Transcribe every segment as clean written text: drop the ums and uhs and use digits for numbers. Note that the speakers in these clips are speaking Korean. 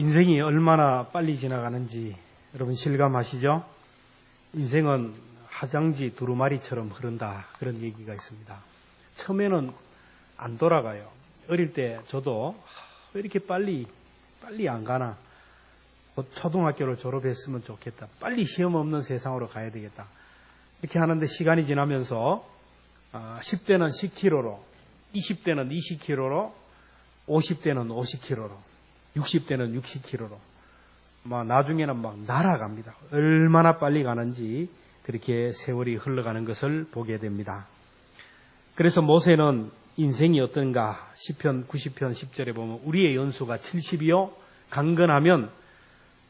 인생이 얼마나 빨리 지나가는지 여러분 실감하시죠? 인생은 화장지 두루마리처럼 흐른다, 그런 얘기가 있습니다. 처음에는 안 돌아가요. 어릴 때 저도 왜 이렇게 빨리 안 가나, 곧 초등학교를 졸업했으면 좋겠다, 빨리 시험 없는 세상으로 가야 되겠다, 이렇게 하는데 시간이 지나면서 10대는 10km로, 20대는 20km로, 50대는 50km로, 60대는 60km로, 나중에는 막 날아갑니다. 얼마나 빨리 가는지 그렇게 세월이 흘러가는 것을 보게 됩니다. 그래서 모세는 인생이 어떤가, 시편 90편 10절에 보면 우리의 연수가 70이요 강건하면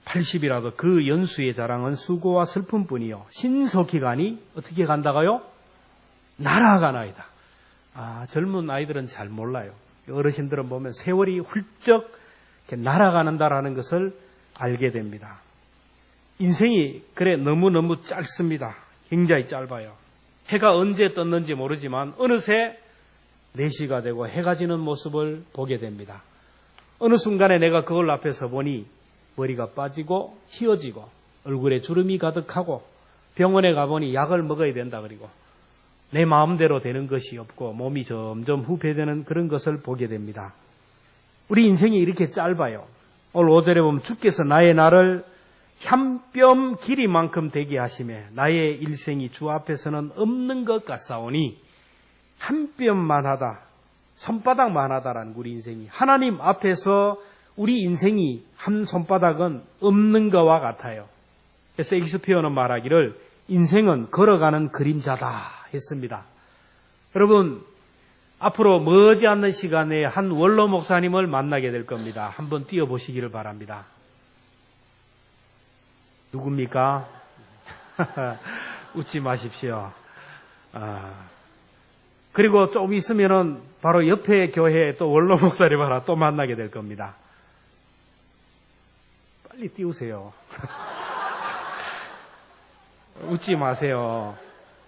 80이라도 그 연수의 자랑은 수고와 슬픔뿐이요 신속히 가니 어떻게 간다가요? 날아가나이다. 젊은 아이들은 잘 몰라요. 어르신들은 보면 세월이 훌쩍 이렇게 날아가는다라는 것을 알게 됩니다. 인생이 그래 너무너무 짧습니다. 굉장히 짧아요. 해가 언제 떴는지 모르지만 어느새 4시가 되고 해가 지는 모습을 보게 됩니다. 어느 순간에 내가 그걸 앞에서 보니 머리가 빠지고 휘어지고 얼굴에 주름이 가득하고 병원에 가보니 약을 먹어야 된다, 그리고 내 마음대로 되는 것이 없고 몸이 점점 후퇴되는 그런 것을 보게 됩니다. 우리 인생이 이렇게 짧아요. 오늘 5절에 보면 주께서 나의 날을 한 뼘 길이만큼 되게 하시매 나의 일생이 주 앞에서는 없는 것 같사오니, 한 뼘만 하다, 손바닥만 하다라는 우리 인생이 하나님 앞에서 우리 인생이 한 손바닥은 없는 것과 같아요. 그래서 엑스피어는 말하기를 인생은 걸어가는 그림자다 했습니다. 여러분, 앞으로 머지않는 시간에 한 원로 목사님을 만나게 될 겁니다. 한번 뛰어보시기를 바랍니다. 누굽니까? 웃지 마십시오. 그리고 좀 있으면은 바로 옆에 교회에 또 원로 목사님 하나 또 만나게 될 겁니다. 빨리 띄우세요. 웃지 마세요.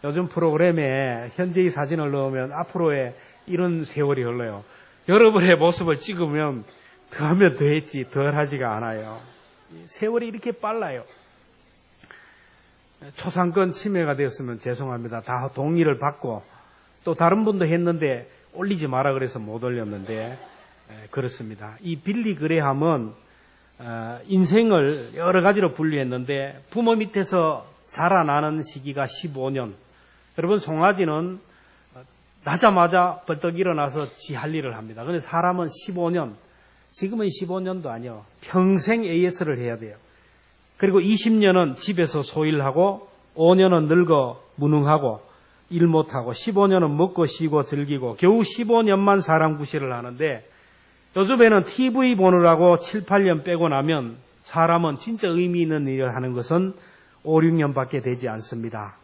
요즘 프로그램에 현재의 사진을 넣으면 앞으로의 이런 세월이 흘러요. 여러분의 모습을 찍으면 더하면 더했지 덜 하지가 않아요. 세월이 이렇게 빨라요. 초상권 침해가 되었으면 죄송합니다. 다 동의를 받고 또 다른 분도 했는데 올리지 마라 그래서 못 올렸는데 그렇습니다. 이 빌리 그레함은 인생을 여러 가지로 분류했는데 부모 밑에서 자라나는 시기가 15년. 여러분, 송아지는 나자마자 벌떡 일어나서 지 할 일을 합니다. 그런데 사람은 15년, 지금은 15년도 아니요, 평생 AS를 해야 돼요. 그리고 20년은 집에서 소일하고, 5년은 늙어 무능하고 일 못하고, 15년은 먹고 쉬고 즐기고, 겨우 15년만 사람 구실을 하는데, 요즘에는 TV 보느라고 7, 8년 빼고 나면 사람은 진짜 의미 있는 일을 하는 것은 5, 6년밖에 되지 않습니다.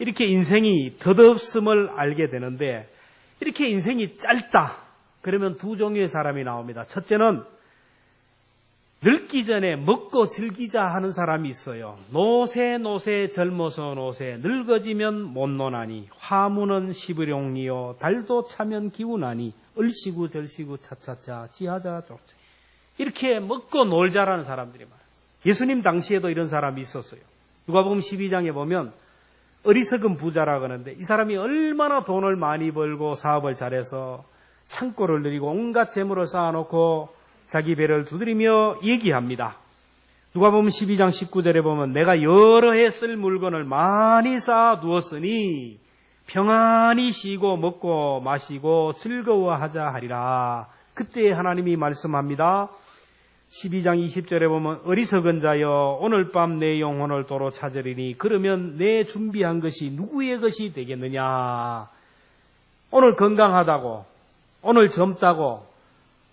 이렇게 인생이 덧없음을 알게 되는데, 이렇게 인생이 짧다 그러면 두 종류의 사람이 나옵니다. 첫째는 늙기 전에 먹고 즐기자 하는 사람이 있어요. 노새 젊어서 노새 늙어지면 못 노나니 화무는 시부룡리요 달도 차면 기우나니 얼씨구 절씨구 차차차 지하자 쫓자. 이렇게 먹고 놀자라는 사람들이 많아요. 예수님 당시에도 이런 사람이 있었어요. 누가복음 12장에 보면 어리석은 부자라고 하는데, 이 사람이 얼마나 돈을 많이 벌고 사업을 잘해서 창고를 늘리고 온갖 재물을 쌓아놓고 자기 배를 두드리며 얘기합니다. 누가복음 12장 19절에 보면 내가 여러 해 쓸 물건을 많이 쌓아두었으니 평안히 쉬고 먹고 마시고 즐거워하자 하리라. 그때 하나님이 말씀합니다. 12장 20절에 보면 어리석은 자여 오늘 밤 내 영혼을 도로 찾으리니 그러면 내 준비한 것이 누구의 것이 되겠느냐. 오늘 건강하다고, 오늘 젊다고,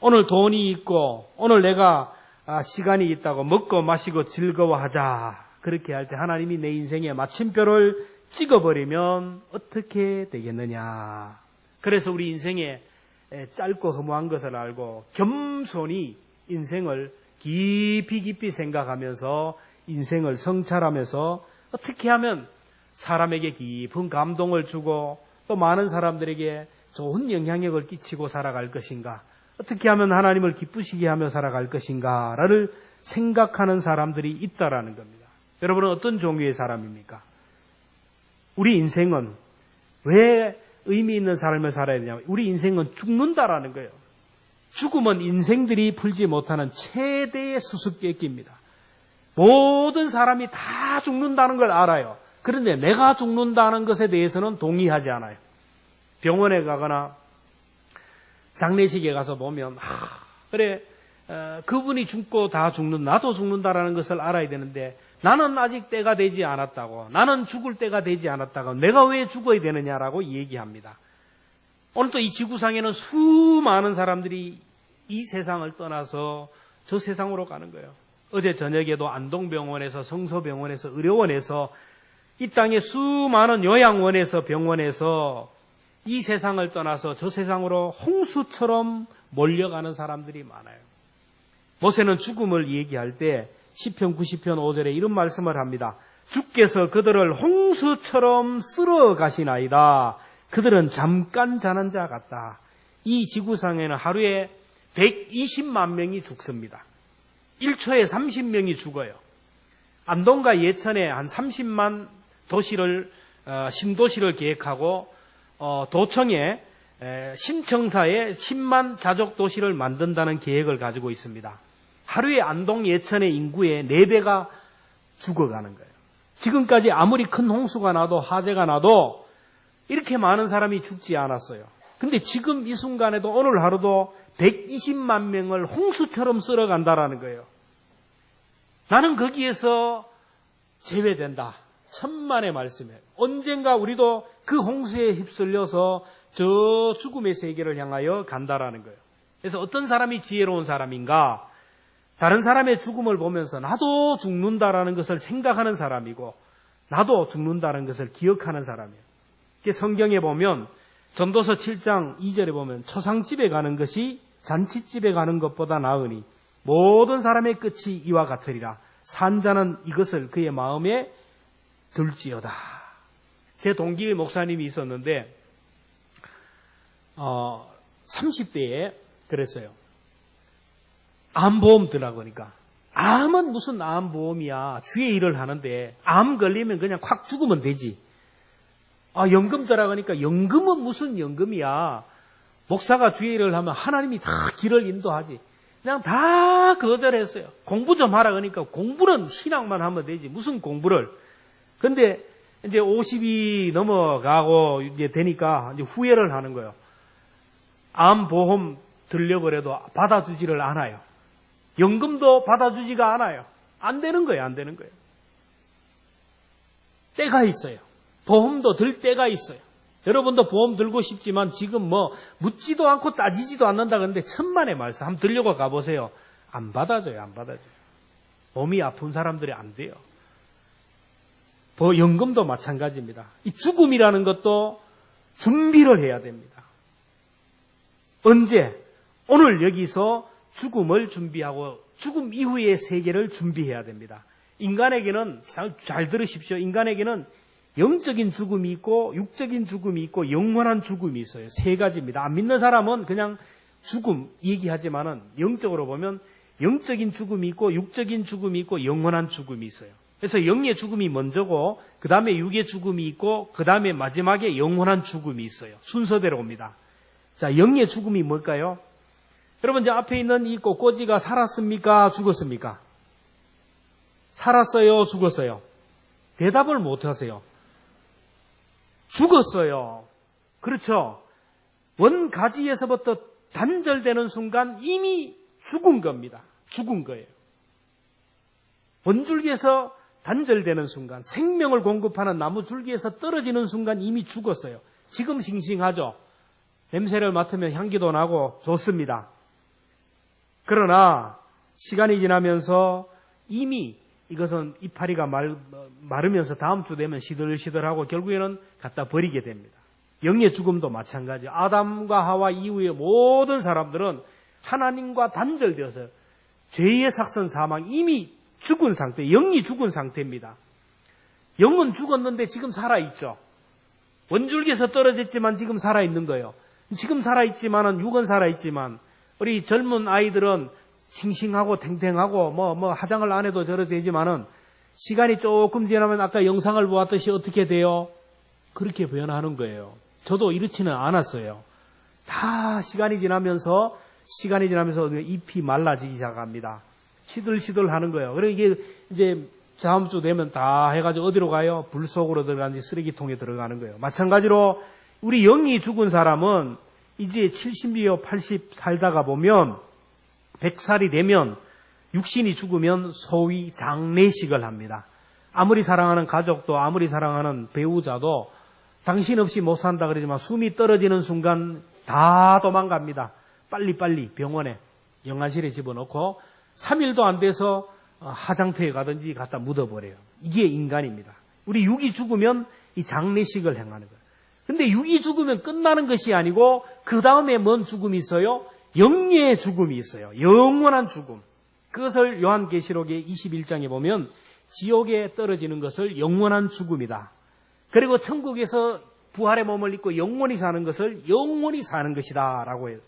오늘 돈이 있고, 오늘 내가 시간이 있다고 먹고 마시고 즐거워하자, 그렇게 할 때 하나님이 내 인생에 마침표를 찍어버리면 어떻게 되겠느냐. 그래서 우리 인생에 짧고 허무한 것을 알고 겸손히 인생을 깊이 생각하면서 인생을 성찰하면서 어떻게 하면 사람에게 깊은 감동을 주고 또 많은 사람들에게 좋은 영향력을 끼치고 살아갈 것인가, 어떻게 하면 하나님을 기쁘시게 하며 살아갈 것인가를 생각하는 사람들이 있다라는 겁니다. 여러분은 어떤 종류의 사람입니까? 우리 인생은 왜 의미 있는 삶을 살아야 되냐면 우리 인생은 죽는다라는 거예요. 죽음은 인생들이 풀지 못하는 최대의 수수께끼입니다. 모든 사람이 다 죽는다는 걸 알아요. 그런데 내가 죽는다는 것에 대해서는 동의하지 않아요. 병원에 가거나 장례식에 가서 보면 그래 그분이 죽고 다 죽는 나도 죽는다라는 것을 알아야 되는데 나는 아직 때가 되지 않았다고 나는 죽을 때가 되지 않았다고 내가 왜 죽어야 되느냐라고 얘기합니다. 오늘 또 이 지구상에는 수많은 사람들이 이 세상을 떠나서 저 세상으로 가는 거예요. 어제 저녁에도 안동병원에서 성서병원에서 의료원에서 이 땅의 수많은 요양원에서 병원에서 이 세상을 떠나서 저 세상으로 홍수처럼 몰려가는 사람들이 많아요. 모세는 죽음을 얘기할 때 시편 90편 5절에 이런 말씀을 합니다. 주께서 그들을 홍수처럼 쓸어 가시나이다. 그들은 잠깐 자는 자 같다. 이 지구상에는 하루에 120만 명이 죽습니다. 1초에 30명이 죽어요. 안동과 예천에 한 30만 도시를 신도시를 계획하고 도청에 신청사에 10만 자족 도시를 만든다는 계획을 가지고 있습니다. 하루에 안동 예천의 인구의 4배가 죽어가는 거예요. 지금까지 아무리 큰 홍수가 나도 화재가 나도 이렇게 많은 사람이 죽지 않았어요. 근데 지금 이 순간에도 오늘 하루도 120만 명을 홍수처럼 쓸어간다라는 거예요. 나는 거기에서 제외된다. 천만의 말씀이에요. 언젠가 우리도 그 홍수에 휩쓸려서 저 죽음의 세계를 향하여 간다라는 거예요. 그래서 어떤 사람이 지혜로운 사람인가? 다른 사람의 죽음을 보면서 나도 죽는다라는 것을 생각하는 사람이고 나도 죽는다는 것을 기억하는 사람이에요. 성경에 보면 전도서 7장 2절에 보면 초상집에 가는 것이 잔치집에 가는 것보다 나으니 모든 사람의 끝이 이와 같으리라. 산자는 이것을 그의 마음에 둘지어다. 제 동기 목사님이 있었는데 30대에 그랬어요. 암보험 들라고 하니까 암은 무슨 암보험이야. 주의 일을 하는데 암 걸리면 그냥 확 죽으면 되지. 연금 들라고 하니까 연금은 무슨 연금이야. 목사가 주의 일을 하면 하나님이 다 길을 인도하지. 그냥 다 거절했어요. 공부 좀 하라 그러니까 공부는 신앙만 하면 되지. 무슨 공부를. 근데 이제 50이 넘어가고 이제 되니까 이제 후회를 하는 거예요. 암보험 들려고 해도 받아주지를 않아요. 연금도 받아주지가 않아요. 안 되는 거예요. 안 되는 거예요. 때가 있어요. 보험도 들 때가 있어요. 여러분도 보험 들고 싶지만 지금 묻지도 않고 따지지도 않는다 그러는데 천만의 말씀 한번 들려고 가보세요. 안 받아줘요. 안 받아줘요. 몸이 아픈 사람들이 안 돼요. 연금도 마찬가지입니다. 이 죽음이라는 것도 준비를 해야 됩니다. 언제? 오늘 여기서 죽음을 준비하고 죽음 이후의 세계를 준비해야 됩니다. 인간에게는 잘 들으십시오. 인간에게는 영적인 죽음이 있고 육적인 죽음이 있고 영원한 죽음이 있어요. 3가지입니다. 안 믿는 사람은 그냥 죽음 얘기하지만은 영적으로 보면 영적인 죽음이 있고 육적인 죽음이 있고 영원한 죽음이 있어요. 그래서 영의 죽음이 먼저고 그 다음에 육의 죽음이 있고 그 다음에 마지막에 영원한 죽음이 있어요. 순서대로 옵니다. 자, 영의 죽음이 뭘까요? 여러분 이제 앞에 있는 이 꽃꽂이가 살았습니까? 죽었습니까? 살았어요? 죽었어요? 대답을 못 하세요. 죽었어요. 그렇죠? 원가지에서부터 단절되는 순간 이미 죽은 겁니다. 죽은 거예요. 원줄기에서 단절되는 순간, 생명을 공급하는 나무 줄기에서 떨어지는 순간 이미 죽었어요. 지금 싱싱하죠? 냄새를 맡으면 향기도 나고 좋습니다. 그러나 시간이 지나면서 이미 이것은 이파리가 마르면서 다음 주 되면 시들시들하고 결국에는 갖다 버리게 됩니다. 영의 죽음도 마찬가지예요. 아담과 하와 이후의 모든 사람들은 하나님과 단절되어서 죄의 삭선 사망 이미 죽은 상태, 영이 죽은 상태입니다. 영은 죽었는데 지금 살아있죠. 원줄기에서 떨어졌지만 지금 살아있는 거예요. 지금 살아있지만은 육은 살아있지만 우리 젊은 아이들은 싱싱하고 탱탱하고 뭐 화장을 안 해도 저래 되지만은 시간이 조금 지나면 아까 영상을 보았듯이 어떻게 돼요? 그렇게 변하는 거예요. 저도 이렇지는 않았어요. 다 시간이 지나면서 잎이 말라지기 시작합니다. 시들시들 하는 거예요. 그리고 이게 이제 다음 주 되면 다 해가지고 어디로 가요? 불 속으로 들어가는지 쓰레기통에 들어가는 거예요. 마찬가지로 우리 영이 죽은 사람은 이제 70이요 80 살다가 보면 100살이 되면 육신이 죽으면 소위 장례식을 합니다. 아무리 사랑하는 가족도 아무리 사랑하는 배우자도 당신 없이 못 산다 그러지만 숨이 떨어지는 순간 다 도망갑니다. 빨리빨리 병원에 영안실에 집어넣고 3일도 안 돼서 화장터에 가든지 갖다 묻어버려요. 이게 인간입니다. 우리 육이 죽으면 이 장례식을 행하는 거예요. 근데 육이 죽으면 끝나는 것이 아니고 그 다음에 뭔 죽음이 있어요? 영의 죽음이 있어요. 영원한 죽음. 그것을 요한계시록의 21장에 보면 지옥에 떨어지는 것을 영원한 죽음이다. 그리고 천국에서 부활의 몸을 입고 영원히 사는 것을 영원히 사는 것이다 라고 해요.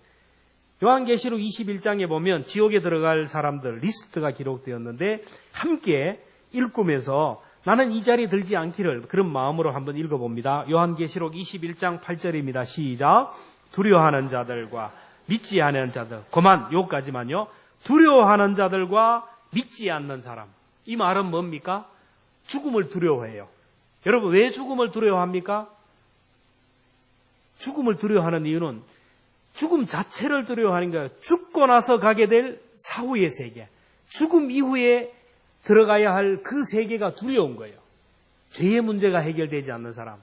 요한계시록 21장에 보면 지옥에 들어갈 사람들 리스트가 기록되었는데 함께 읽으면서 나는 이 자리에 들지 않기를 그런 마음으로 한번 읽어봅니다. 요한계시록 21장 8절입니다. 시작. 두려워하는 자들과 믿지 않는 자들. 그만 요까지만요. 두려워하는 자들과 믿지 않는 사람. 이 말은 뭡니까? 죽음을 두려워해요. 여러분 왜 죽음을 두려워합니까? 죽음을 두려워하는 이유는 죽음 자체를 두려워하는 거예요. 죽고 나서 가게 될 사후의 세계. 죽음 이후에 들어가야 할 그 세계가 두려운 거예요. 죄의 문제가 해결되지 않는 사람.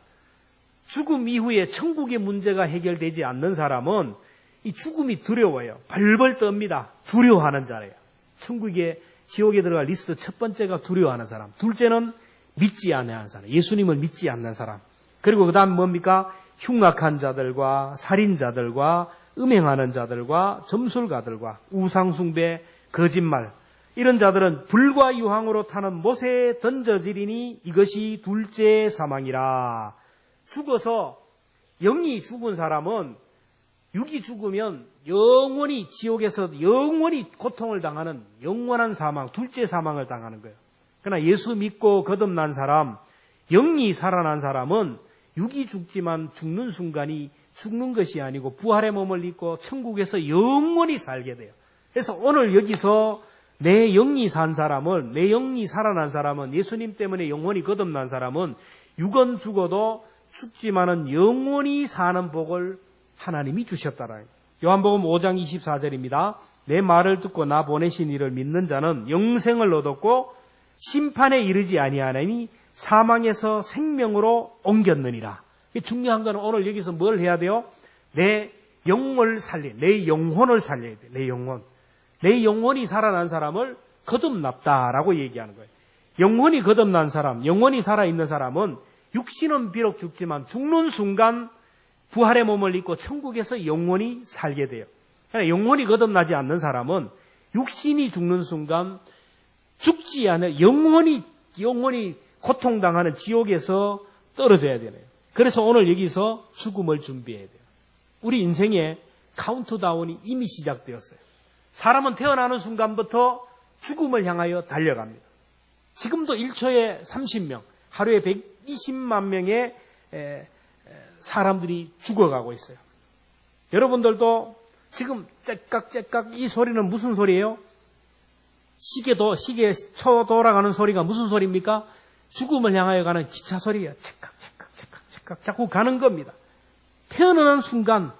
죽음 이후에 천국의 문제가 해결되지 않는 사람은 이 죽음이 두려워요. 벌벌 떱니다. 두려워하는 자예요. 천국에 지옥에 들어갈 리스트 첫 번째가 두려워하는 사람. 둘째는 믿지 않는 사람. 예수님을 믿지 않는 사람. 그리고 그 다음 뭡니까? 흉악한 자들과 살인자들과 음행하는 자들과 점술가들과 우상숭배, 거짓말 이런 자들은 불과 유황으로 타는 못에 던져지리니 이것이 둘째 사망이라. 죽어서 영이 죽은 사람은 육이 죽으면 영원히 지옥에서 영원히 고통을 당하는 영원한 사망, 둘째 사망을 당하는 거예요. 그러나 예수 믿고 거듭난 사람, 영이 살아난 사람은 육이 죽지만 죽는 순간이 죽는 것이 아니고 부활의 몸을 입고 천국에서 영원히 살게 돼요. 그래서 오늘 여기서 내 영이 산 사람은, 내 영이 살아난 사람은, 예수님 때문에 영원히 거듭난 사람은 육은 죽어도 죽지만은 영원히 사는 복을 하나님이 주셨다라는 거예요. 요한복음 5장 24절입니다. 내 말을 듣고 나 보내신 이를 믿는 자는 영생을 얻었고 심판에 이르지 아니하나니 사망에서 생명으로 옮겼느니라. 중요한 건 오늘 여기서 뭘 해야 돼요? 내 영을 내 영혼을 살려야 돼. 내 영혼. 내 영혼이 살아난 사람을 거듭났다라고 얘기하는 거예요. 영혼이 거듭난 사람, 영혼이 살아있는 사람은 육신은 비록 죽지만 죽는 순간 부활의 몸을 입고 천국에서 영원히 살게 돼요. 그러나 영혼이 거듭나지 않는 사람은 육신이 죽는 순간 죽지 않아 영원히 고통당하는 지옥에서 떨어져야 되네요. 그래서 오늘 여기서 죽음을 준비해야 돼요. 우리 인생의 카운트다운이 이미 시작되었어요. 사람은 태어나는 순간부터 죽음을 향하여 달려갑니다. 지금도 1초에 30명, 하루에 120만 명의 사람들이 죽어가고 있어요. 여러분들도 지금 째깍째깍 이 소리는 무슨 소리예요? 시계 쳐 돌아가는 소리가 무슨 소리입니까? 죽음을 향하여 가는 기차 소리예요. 째깍째깍 자꾸 가는 겁니다. 태어나는 순간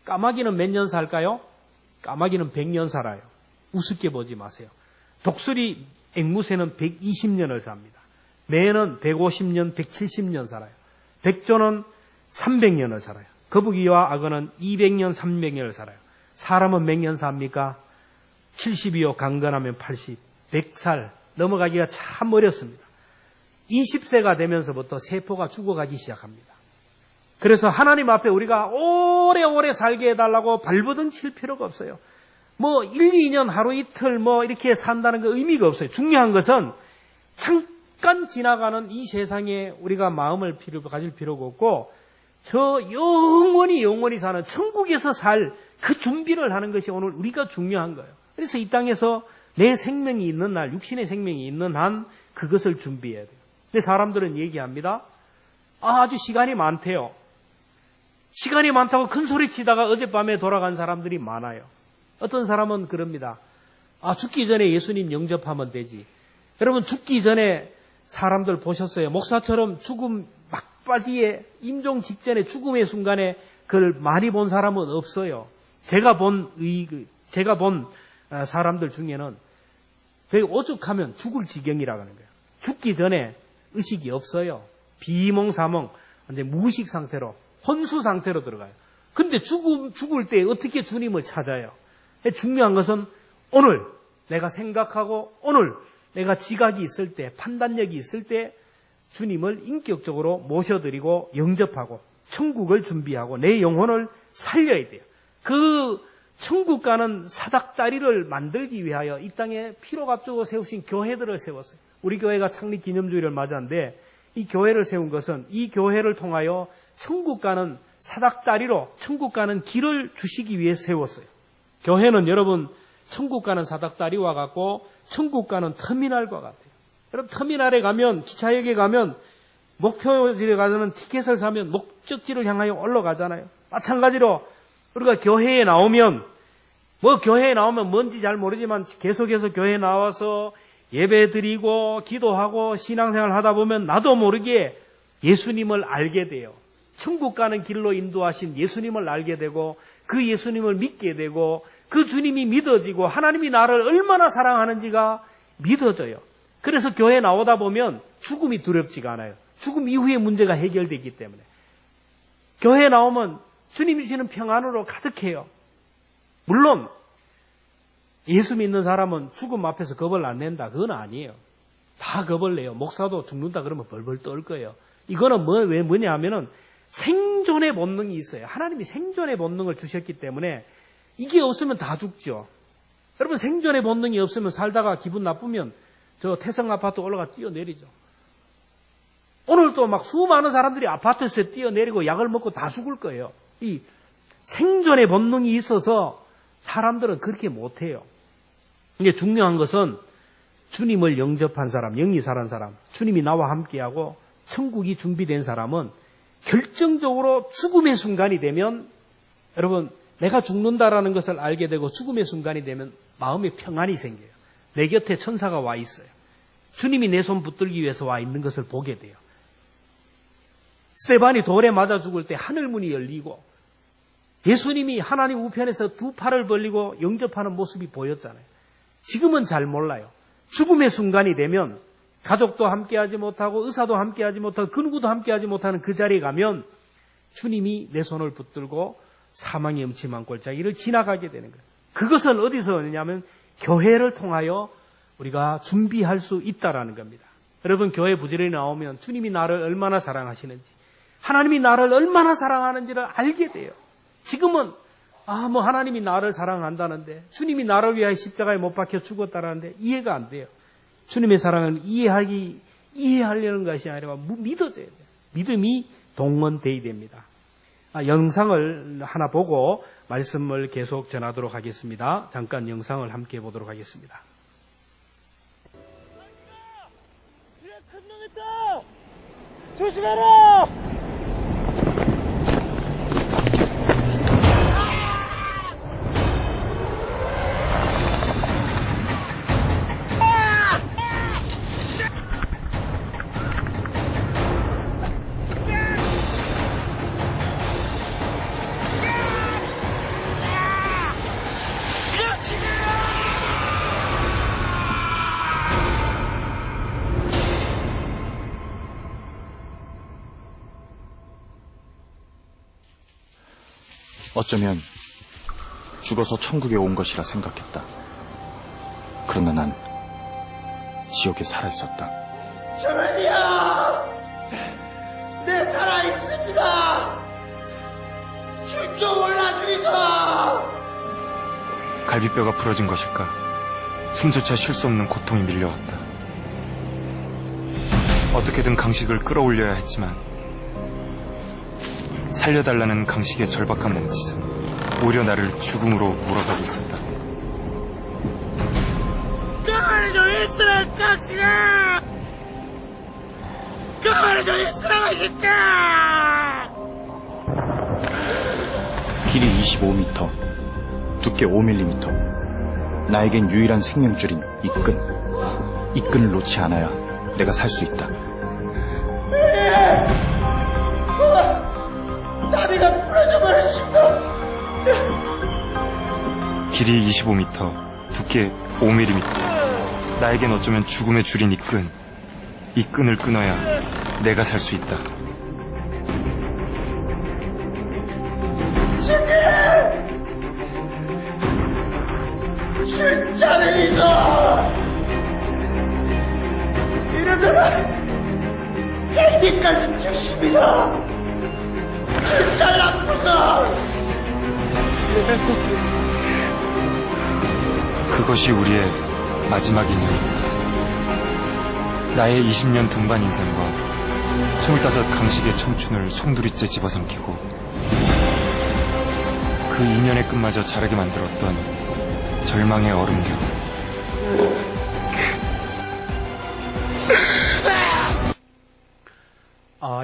까마귀는 몇 년 살까요? 까마귀는 100년 살아요. 우습게 보지 마세요. 독수리 앵무새는 120년을 삽니다. 매는 150년, 170년 살아요. 백조는 300년을 살아요. 거북이와 악어는 200년, 300년을 살아요. 사람은 몇 년 삽니까? 70이요, 강건하면 80, 100살 넘어가기가 참 어렵습니다. 20세가 되면서부터 세포가 죽어가기 시작합니다. 그래서 하나님 앞에 우리가 오래오래 살게 해달라고 발버둥 칠 필요가 없어요. 1, 2년 하루 이틀 이렇게 산다는 거 의미가 없어요. 중요한 것은 잠깐 지나가는 이 세상에 우리가 마음을 가질 필요가 없고 저 영원히 사는 천국에서 살 그 준비를 하는 것이 오늘 우리가 중요한 거예요. 그래서 이 땅에서 내 생명이 있는 날, 육신의 생명이 있는 한 그것을 준비해야 돼요. 근데 사람들은 얘기합니다. 아주 시간이 많대요. 시간이 많다고 큰 소리 치다가 어젯밤에 돌아간 사람들이 많아요. 어떤 사람은 그럽니다. 죽기 전에 예수님 영접하면 되지. 여러분, 죽기 전에 사람들 보셨어요? 목사처럼 죽음 막바지에 임종 직전에 죽음의 순간에 그걸 많이 본 사람은 없어요. 제가 본 사람들 중에는 거의 오죽하면 죽을 지경이라고 하는 거예요. 죽기 전에 의식이 없어요. 비몽사몽, 무의식 상태로, 혼수 상태로 들어가요. 근데 죽을 때 어떻게 주님을 찾아요? 중요한 것은 오늘 내가 생각하고 오늘 내가 지각이 있을 때, 판단력이 있을 때 주님을 인격적으로 모셔드리고 영접하고 천국을 준비하고 내 영혼을 살려야 돼요. 그 천국 가는 사닥다리를 만들기 위하여 이 땅에 피로 값주고 세우신 교회들을 세웠어요. 우리 교회가 창립 기념주일을 맞았는데 이 교회를 세운 것은 이 교회를 통하여 천국 가는 사닥다리로 천국 가는 길을 주시기 위해 세웠어요. 교회는 여러분 천국 가는 사닥다리와 같고 천국 가는 터미널과 같아요. 여러분 터미널에 가면 기차역에 가면 목표지에 가서는 티켓을 사면 목적지를 향하여 올라가잖아요. 마찬가지로 우리가 교회에 나오면 교회에 나오면 뭔지 잘 모르지만 계속해서 교회에 나와서 예배 드리고 기도하고 신앙생활 하다 보면 나도 모르게 예수님을 알게 돼요. 천국 가는 길로 인도하신 예수님을 알게 되고 그 예수님을 믿게 되고 그 주님이 믿어지고 하나님이 나를 얼마나 사랑하는지가 믿어져요. 그래서 교회에 나오다 보면 죽음이 두렵지가 않아요. 죽음 이후의 문제가 해결되기 때문에. 교회에 나오면 주님이 주시는 평안으로 가득해요. 물론 예수 믿는 사람은 죽음 앞에서 겁을 안 낸다. 그건 아니에요. 다 겁을 내요. 목사도 죽는다 그러면 벌벌 떨 거예요. 이거는 왜 뭐냐 하면은 생존의 본능이 있어요. 하나님이 생존의 본능을 주셨기 때문에 이게 없으면 다 죽죠. 여러분 생존의 본능이 없으면 살다가 기분 나쁘면 저 태성 아파트 올라가 뛰어내리죠. 오늘도 막 수많은 사람들이 아파트에서 뛰어내리고 약을 먹고 다 죽을 거예요. 이 생존의 본능이 있어서 사람들은 그렇게 못해요. 이게 중요한 것은 주님을 영접한 사람, 영이 살은 사람, 주님이 나와 함께하고 천국이 준비된 사람은 결정적으로 죽음의 순간이 되면 여러분 내가 죽는다라는 것을 알게 되고 죽음의 순간이 되면 마음에 평안이 생겨요. 내 곁에 천사가 와 있어요. 주님이 내 손 붙들기 위해서 와 있는 것을 보게 돼요. 스데반이 돌에 맞아 죽을 때 하늘문이 열리고 예수님이 하나님 우편에서 두 팔을 벌리고 영접하는 모습이 보였잖아요. 지금은 잘 몰라요. 죽음의 순간이 되면 가족도 함께하지 못하고 의사도 함께하지 못하고 그 누구도 함께하지 못하는 그 자리에 가면 주님이 내 손을 붙들고 사망의 음침한 골짜기를 지나가게 되는 거예요. 그것은 어디서 오느냐면 교회를 통하여 우리가 준비할 수 있다라는 겁니다. 여러분 교회 부지런히 나오면 주님이 나를 얼마나 사랑하시는지 하나님이 나를 얼마나 사랑하는지를 알게 돼요. 지금은 하나님이 나를 사랑한다는데 주님이 나를 위하여 십자가에 못 박혀 죽었다라는데 이해가 안 돼요. 주님의 사랑은 이해하려는 것이 아니라 믿어져야 돼요. 믿음이 동원돼야 됩니다. 영상을 하나 보고 말씀을 계속 전하도록 하겠습니다. 잠깐 영상을 함께 보도록 하겠습니다. 뒤에 큰 놈 있다! 조심해라! 어쩌면 죽어서 천국에 온 것이라 생각했다. 그러나 난 지옥에 살아있었다. 주님이여! 내 살아있습니다! 줄 좀 올라주이소! 갈비뼈가 부러진 것일까? 숨조차 쉴 수 없는 고통이 밀려왔다. 어떻게든 강식을 끌어올려야 했지만 살려달라는 강식의 절박한 몸짓은 오히려 나를 죽음으로 몰아가고 있었다. 가만히 좀 있으라, 깍지가! 가만히 좀 있으라, 마실까! 길이 25m, 두께 5mm. 나에겐 유일한 생명줄인 이 끈. 이 끈을 놓지 않아야 내가 살 수 있다. 다리가 부러져 버렸습니다. 길이 25m, 두께 5mm. 나에겐 어쩌면 죽음의 줄인 이 끈. 이 끈을 끊어야 내가 살 수 있다. 숫자를 잊어! 이러다가 헬기까지 죽습니다! 숫자 나쁘서! 그것이 우리의 마지막 인연이었다. 나의 20년 등반 인생과 25 강식의 청춘을 송두리째 집어삼키고 그 인연의 끝마저 자라게 만들었던 절망의 얼음겨.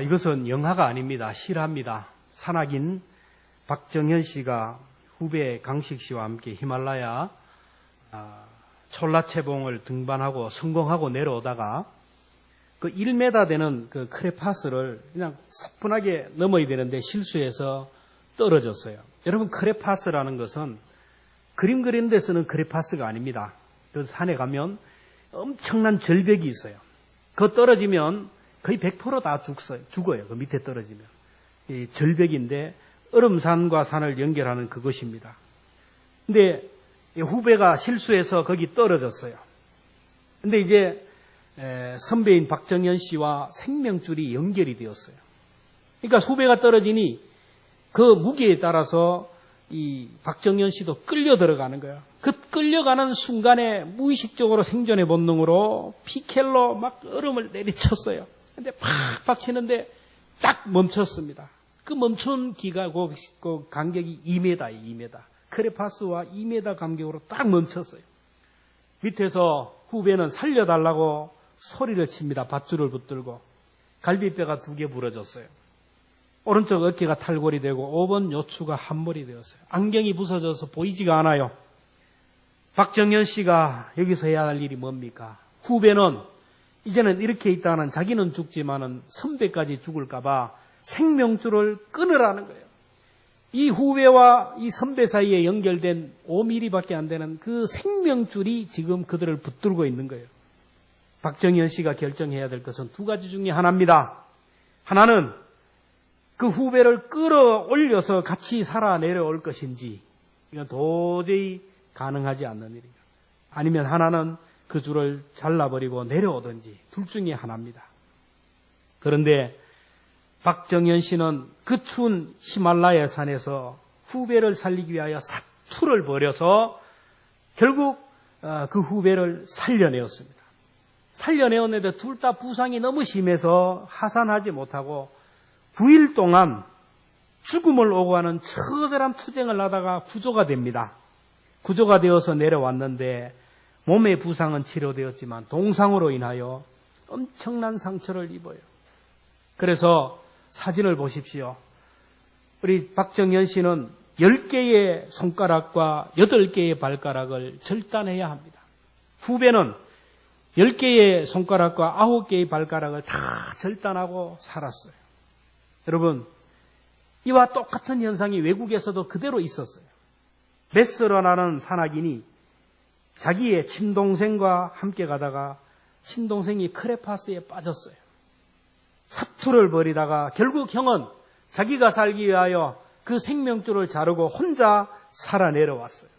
이것은 영화가 아닙니다. 실화입니다. 산악인 박정현 씨가 후배 강식 씨와 함께 히말라야 촐라체봉을 등반하고 성공하고 내려오다가 그 1m 되는 그 크레파스를 그냥 사뿐하게 넘어야 되는데 실수해서 떨어졌어요. 여러분, 크레파스라는 것은 그림 그리는 데 쓰는 크레파스가 아닙니다. 그 산에 가면 엄청난 절벽이 있어요. 그 떨어지면 거의 100%다 죽어요. 그 밑에 떨어지면. 이 절벽인데 얼음산과 산을 연결하는 그것입니다. 근데 후배가 실수해서 거기 떨어졌어요. 근데 이제 선배인 박정현 씨와 생명줄이 연결이 되었어요. 그러니까 후배가 떨어지니 그 무게에 따라서 이 박정현 씨도 끌려 들어가는 거예요. 그 끌려가는 순간에 무의식적으로 생존의 본능으로 피켈로 막 얼음을 내리쳤어요. 근데 팍팍 치는데 딱 멈췄습니다. 그 멈춘 기가 그 간격이 2m예요, 2m. 크레파스와 2m 간격으로 딱 멈췄어요. 밑에서 후배는 살려달라고 소리를 칩니다. 밧줄을 붙들고. 갈비뼈가 2개 부러졌어요. 오른쪽 어깨가 탈골이 되고 5번 요추가 한몰이 되었어요. 안경이 부서져서 보이지가 않아요. 박정현 씨가 여기서 해야 할 일이 뭡니까? 후배는 이제는 이렇게 있다가는 자기는 죽지만은 선배까지 죽을까봐 생명줄을 끊으라는 거예요. 이 후배와 이 선배 사이에 연결된 5mm밖에 안 되는 그 생명줄이 지금 그들을 붙들고 있는 거예요. 박정현 씨가 결정해야 될 것은 2가지 중에 하나입니다. 하나는 그 후배를 끌어올려서 같이 살아 내려올 것인지, 이건 도저히 가능하지 않는 일이에요. 아니면 하나는 그 줄을 잘라버리고 내려오든지, 둘 중에 하나입니다. 그런데 박정현 씨는 그 추운 히말라야 산에서 후배를 살리기 위하여 사투를 벌여서 결국 그 후배를 살려내었습니다. 살려내었는데 둘 다 부상이 너무 심해서 하산하지 못하고 9일 동안 죽음을 오고하는 처절한 투쟁을 하다가 구조가 됩니다. 구조가 되어서 내려왔는데 몸의 부상은 치료되었지만 동상으로 인하여 엄청난 상처를 입어요. 그래서 사진을 보십시오. 우리 박정현 씨는 10개의 손가락과 8개의 발가락을 절단해야 합니다. 후배는 10개의 손가락과 9개의 발가락을 다 절단하고 살았어요. 여러분, 이와 똑같은 현상이 외국에서도 그대로 있었어요. 메스러라는 산악인이 자기의 친동생과 함께 가다가 친동생이 크레파스에 빠졌어요. 사투를 벌이다가 결국 형은 자기가 살기 위하여 그 생명줄을 자르고 혼자 살아 내려왔어요.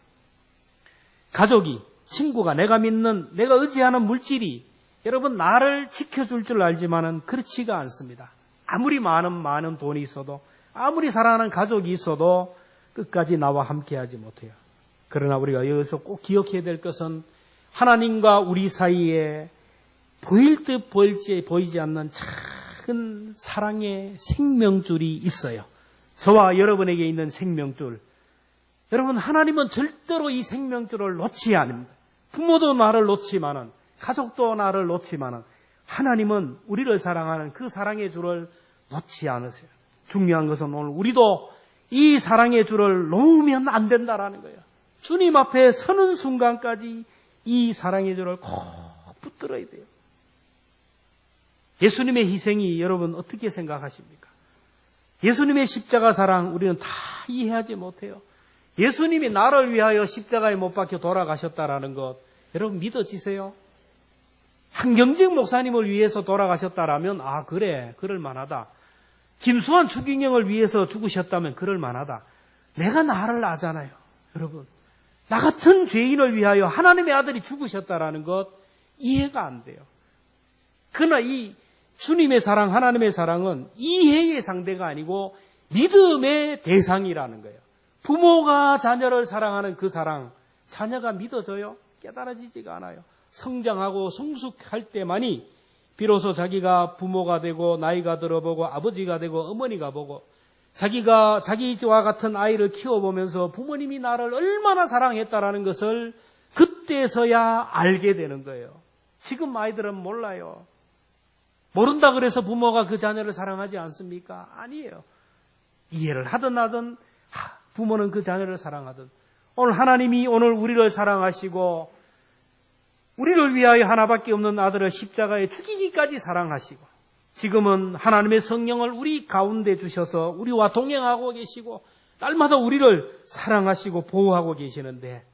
가족이, 친구가, 내가 믿는, 내가 의지하는 물질이 여러분 나를 지켜줄 줄 알지만은 그렇지가 않습니다. 아무리 많은 돈이 있어도, 아무리 사랑하는 가족이 있어도 끝까지 나와 함께하지 못해요. 그러나 우리가 여기서 꼭 기억해야 될 것은 하나님과 우리 사이에 보일 듯 보이지 않는 작은 사랑의 생명줄이 있어요. 저와 여러분에게 있는 생명줄. 여러분, 하나님은 절대로 이 생명줄을 놓지 않습니다. 부모도 나를 놓지만은, 가족도 나를 놓지만은, 하나님은 우리를 사랑하는 그 사랑의 줄을 놓지 않으세요. 중요한 것은 오늘 우리도 이 사랑의 줄을 놓으면 안 된다라는 거예요. 주님 앞에 서는 순간까지 이 사랑의 줄을 꼭 붙들어야 돼요. 예수님의 희생이 여러분 어떻게 생각하십니까? 예수님의 십자가 사랑 우리는 다 이해하지 못해요. 예수님이 나를 위하여 십자가에 못 박혀 돌아가셨다라는 것 여러분 믿어지세요? 한경직 목사님을 위해서 돌아가셨다라면 그래 그럴 만하다. 김수환 추기경을 위해서 죽으셨다면 그럴 만하다. 내가 나를 아잖아요. 여러분, 나 같은 죄인을 위하여 하나님의 아들이 죽으셨다라는 것 이해가 안 돼요. 그러나 이 주님의 사랑, 하나님의 사랑은 이해의 상대가 아니고 믿음의 대상이라는 거예요. 부모가 자녀를 사랑하는 그 사랑, 자녀가 믿어져요? 깨달아지지가 않아요. 성장하고 성숙할 때만이 비로소 자기가 부모가 되고 나이가 들어보고 아버지가 되고 어머니가 보고 자기가 자기와 같은 아이를 키워보면서 부모님이 나를 얼마나 사랑했다라는 것을 그때서야 알게 되는 거예요. 지금 아이들은 몰라요. 모른다 그래서 부모가 그 자녀를 사랑하지 않습니까? 아니에요. 이해를 하든 하든 부모는 그 자녀를 사랑하든 오늘 하나님이 오늘 우리를 사랑하시고 우리를 위하여 하나밖에 없는 아들을 십자가에 죽이기까지 사랑하시고 지금은 하나님의 성령을 우리 가운데 주셔서 우리와 동행하고 계시고 날마다 우리를 사랑하시고 보호하고 계시는데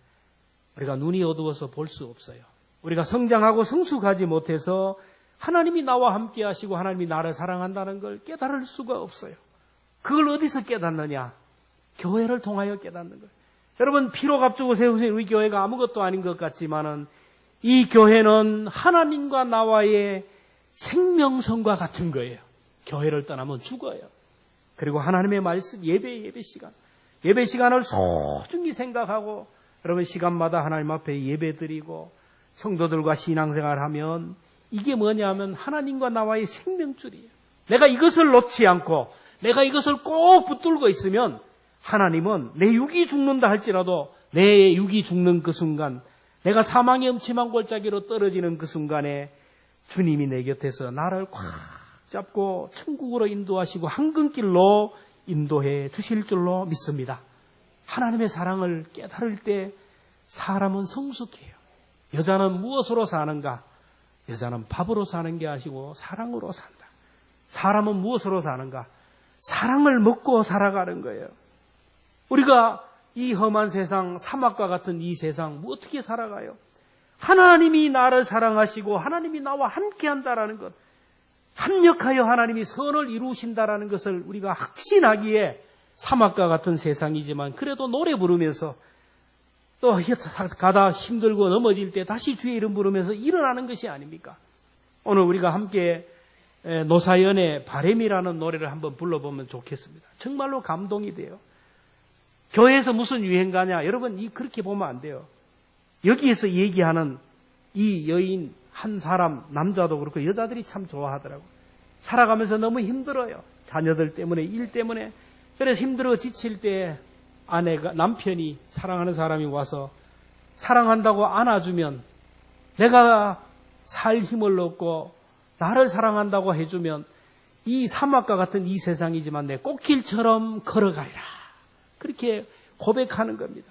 우리가 눈이 어두워서 볼 수 없어요. 우리가 성장하고 성숙하지 못해서 하나님이 나와 함께 하시고 하나님이 나를 사랑한다는 걸 깨달을 수가 없어요. 그걸 어디서 깨닫느냐? 교회를 통하여 깨닫는 거예요. 여러분, 피로 값주고 세우신 우리 교회가 아무것도 아닌 것 같지만은 이 교회는 하나님과 나와의 생명선과 같은 거예요. 교회를 떠나면 죽어요. 그리고 하나님의 말씀, 예배 시간을 소중히 생각하고 여러분 시간마다 하나님 앞에 예배 드리고 성도들과 신앙생활하면 이게 뭐냐면 하나님과 나와의 생명줄이에요. 내가 이것을 놓지 않고 내가 이것을 꼭 붙들고 있으면 하나님은 내 육이 죽는다 할지라도 내 육이 죽는 그 순간 내가 사망의 음침한 골짜기로 떨어지는 그 순간에 주님이 내 곁에서 나를 꽉 잡고 천국으로 인도하시고 황금길로 인도해 주실 줄로 믿습니다. 하나님의 사랑을 깨달을 때 사람은 성숙해요. 여자는 무엇으로 사는가? 여자는 밥으로 사는 게 아니고 사랑으로 산다. 사람은 무엇으로 사는가? 사랑을 먹고 살아가는 거예요. 우리가 이 험한 세상, 사막과 같은 이 세상 어떻게 살아가요? 하나님이 나를 사랑하시고 하나님이 나와 함께 한다라는 것, 합력하여 하나님이 선을 이루신다라는 것을 우리가 확신하기에 사막과 같은 세상이지만 그래도 노래 부르면서 또 가다 힘들고 넘어질 때 다시 주의 이름 부르면서 일어나는 것이 아닙니까? 오늘 우리가 함께 노사연의 바램이라는 노래를 한번 불러보면 좋겠습니다. 정말로 감동이 돼요. 교회에서 무슨 유행가냐? 여러분, 그렇게 보면 안 돼요. 여기에서 얘기하는 이 여인 한 사람, 남자도 그렇고 여자들이 참 좋아하더라고요. 살아가면서 너무 힘들어요. 자녀들 때문에, 일 때문에. 그래서 힘들어 지칠 때 남편이 사랑하는 사람이 와서 사랑한다고 안아주면 내가 살 힘을 얻고 나를 사랑한다고 해주면 이 사막과 같은 이 세상이지만 내 꽃길처럼 걸어가리라. 그렇게 고백하는 겁니다.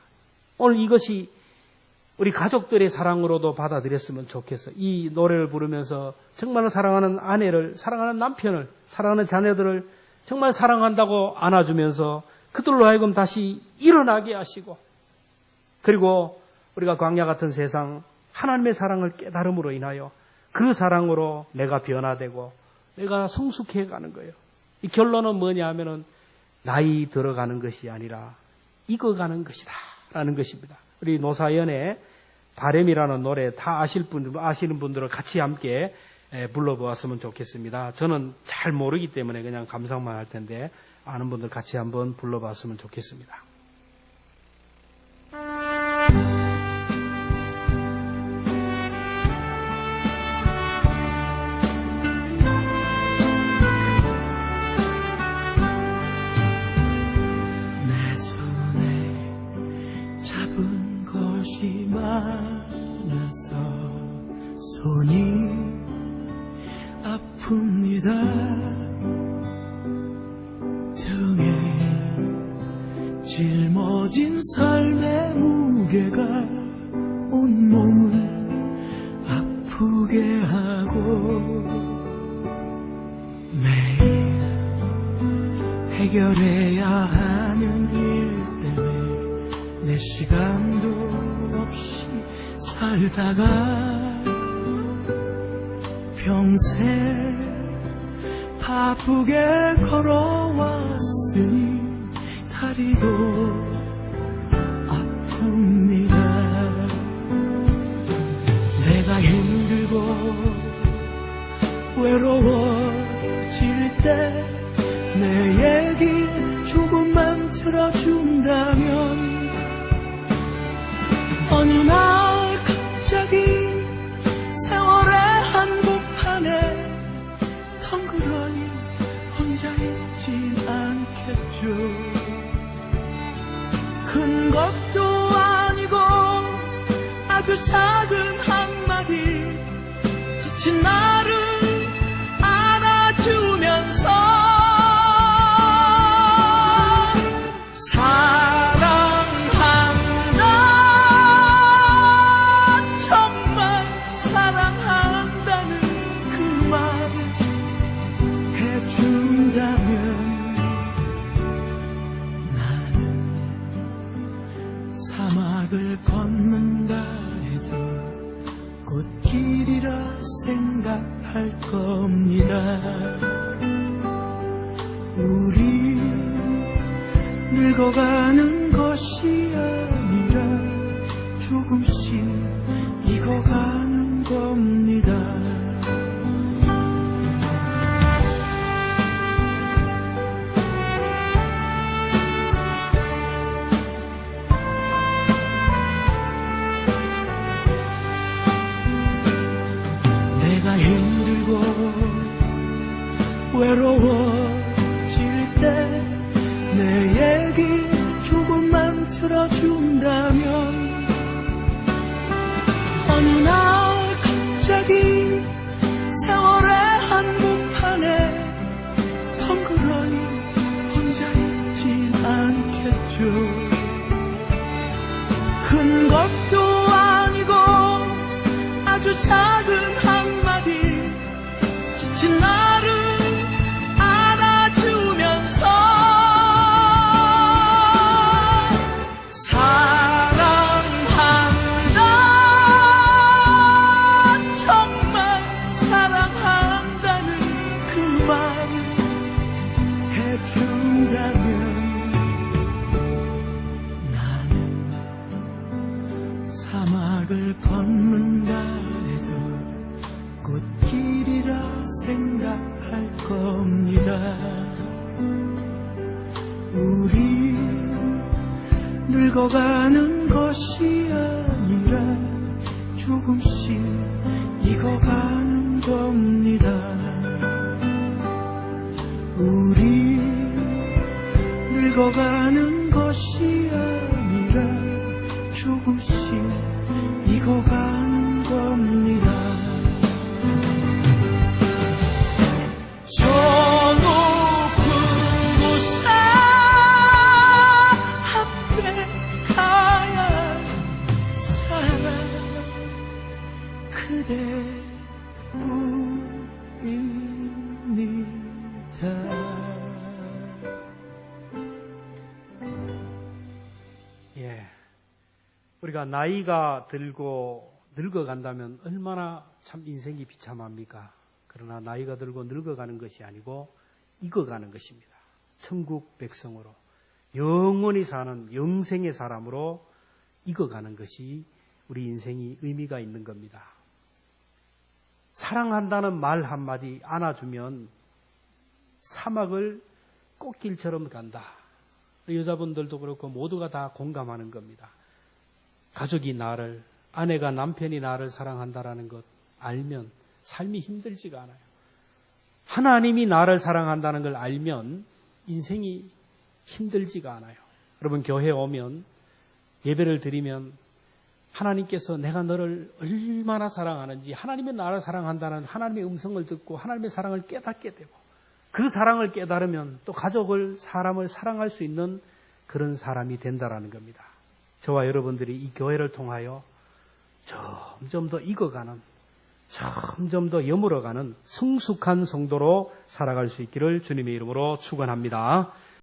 오늘 이것이 우리 가족들의 사랑으로도 받아들였으면 좋겠어요. 이 노래를 부르면서 정말 사랑하는 아내를, 사랑하는 남편을, 사랑하는 자녀들을 정말 사랑한다고 안아주면서 그들로 하여금 다시 일어나게 하시고 그리고 우리가 광야 같은 세상 하나님의 사랑을 깨달음으로 인하여 그 사랑으로 내가 변화되고 내가 성숙해 가는 거예요. 이 결론은 뭐냐 하면은 나이 들어가는 것이 아니라 익어가는 것이다 라는 것입니다. 우리 노사연의 바램이라는 노래 다 아시는 분들은 같이 함께 불러보았으면 좋겠습니다. 저는 잘 모르기 때문에 그냥 감상만 할 텐데 아는 분들 같이 한번 불러봤으면 좋겠습니다. 아픈 것이 많아서 손이 아픕니다. 등에 짊어진 삶의 무게가 온몸을 아프게 하고 매일 해결해야 하는 일 때문에 내 시간도 없이 살다가 평생 바쁘게 걸어왔으니 다리도 아픕니다. 내가 힘들고 외로워질 때 내 얘기 조금만 들어준다면 어느 날 갑자기 세월의 한복판에 덩그러니 혼자 있진 않겠죠. 큰 것도 아니고 아주 작은 한마디 지친 나를 안아주면서 사랑한다, 정말 사랑한다는 그 말을 해준다면 나는 사막을 걷는다 해도 꽃길이라 생각할 겁니다. 우리 늙어가는 것이 아니라 조금씩 익어가는 겁니다. 내가 힘들고 외로워질 때 내 얘기 조금만 들어준다면 어느 날 갑자기 세월의 한복판에 덩그러니 혼자 있진 않겠죠. 큰 것도 아니고 아주 작은 한마디 지친 나를 안아주면서 사랑한다, 정말 사랑한다는 그 말을 해준다면 나는 사막을 걷는다 해도 꽃길이라 생각할 겁니다. 우리 늙어가는 것이 아니라 조금씩 익어가는 겁니다. 우리 늙어가는 것이 아니라 조금씩 익어가는 겁니다. 저 높은 곳에 앞에 가야 사랑 그대뿐입니다. 예. 우리가 나이가 들고 늙어간다면 얼마나 참 인생이 비참합니까? 그러나 나이가 들고 늙어가는 것이 아니고 익어가는 것입니다. 천국 백성으로 영원히 사는 영생의 사람으로 익어가는 것이 우리 인생이 의미가 있는 겁니다. 사랑한다는 말 한마디 안아주면 사막을 꽃길처럼 간다. 여자분들도 그렇고 모두가 다 공감하는 겁니다. 가족이 나를, 아내가 남편이 나를 사랑한다라는 것 알면 삶이 힘들지가 않아요. 하나님이 나를 사랑한다는 걸 알면 인생이 힘들지가 않아요. 여러분 교회 오면 예배를 드리면 하나님께서 내가 너를 얼마나 사랑하는지, 하나님의 나를 사랑한다는 하나님의 음성을 듣고 하나님의 사랑을 깨닫게 되고, 그 사랑을 깨달으면 또 가족을, 사람을 사랑할 수 있는 그런 사람이 된다라는 겁니다. 저와 여러분들이 이 교회를 통하여 점점 더 익어가는, 점점 더 여물어가는 성숙한 성도로 살아갈 수 있기를 주님의 이름으로 축원합니다.